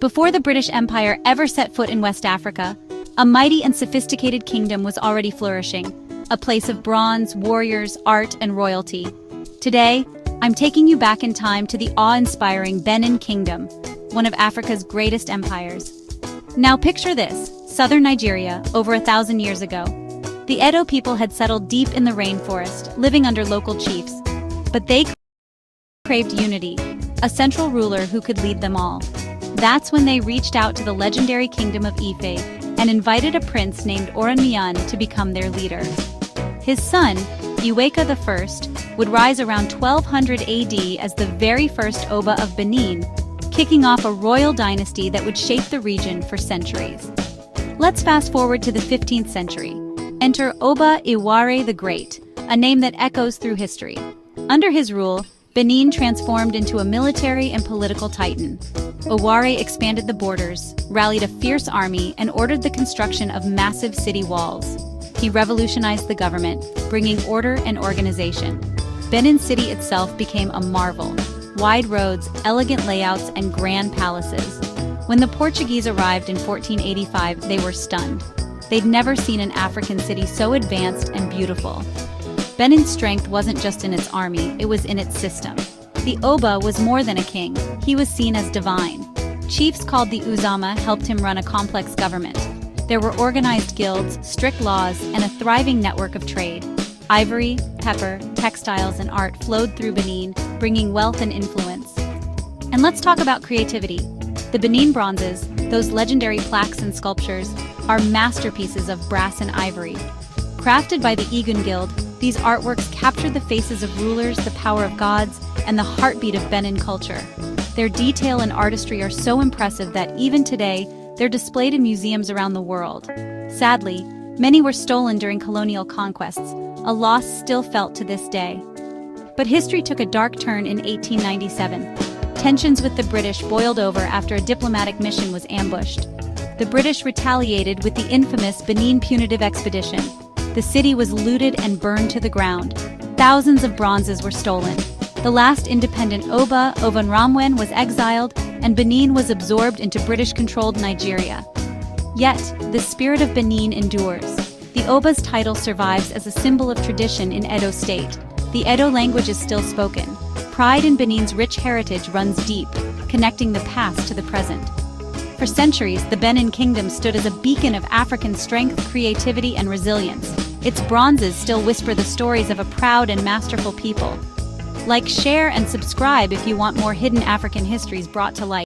Before the British Empire ever set foot in West Africa, a mighty and sophisticated kingdom was already flourishing, a place of bronze, warriors, art, and royalty. Today, I'm taking you back in time to the awe-inspiring Benin Kingdom, one of Africa's greatest empires. Now picture this, southern Nigeria, over 1,000 years ago. The Edo people had settled deep in the rainforest, living under local chiefs. But they craved unity, a central ruler who could lead them all. That's when they reached out to the legendary kingdom of Ife and invited a prince named Oranmiyan to become their leader. His son, Iweka I, would rise around 1200 AD as the very first Oba of Benin, kicking off a royal dynasty that would shape the region for centuries. Let's fast forward to the 15th century. Enter Oba Iware the Great, a name that echoes through history. Under his rule, Benin transformed into a military and political titan. Iware expanded the borders, rallied a fierce army, and ordered the construction of massive city walls. He revolutionized the government, bringing order and organization. Benin City itself became a marvel. Wide roads, elegant layouts, and grand palaces. When the Portuguese arrived in 1485, they were stunned. They'd never seen an African city so advanced and beautiful. Benin's strength wasn't just in its army, it was in its system. The Oba was more than a king, he was seen as divine. Chiefs called the Uzama helped him run a complex government. There were organized guilds, strict laws, and a thriving network of trade. Ivory, pepper, textiles, and art flowed through Benin, bringing wealth and influence. And let's talk about creativity. The Benin bronzes, those legendary plaques and sculptures, are masterpieces of brass and ivory. Crafted by the Egun Guild, these artworks capture the faces of rulers, the power of gods, and the heartbeat of Benin culture. Their detail and artistry are so impressive that even today, they're displayed in museums around the world. Sadly, many were stolen during colonial conquests, a loss still felt to this day. But history took a dark turn in 1897. Tensions with the British boiled over after a diplomatic mission was ambushed. The British retaliated with the infamous Benin Punitive Expedition. The city was looted and burned to the ground. Thousands of bronzes were stolen. The last independent Oba, Obanramwen, was exiled, and Benin was absorbed into British-controlled Nigeria. Yet, the spirit of Benin endures. The Oba's title survives as a symbol of tradition in Edo State. The Edo language is still spoken. Pride in Benin's rich heritage runs deep, connecting the past to the present. For centuries, the Benin Kingdom stood as a beacon of African strength, creativity, and resilience. Its bronzes still whisper the stories of a proud and masterful people. Like, share, and subscribe if you want more hidden African histories brought to light.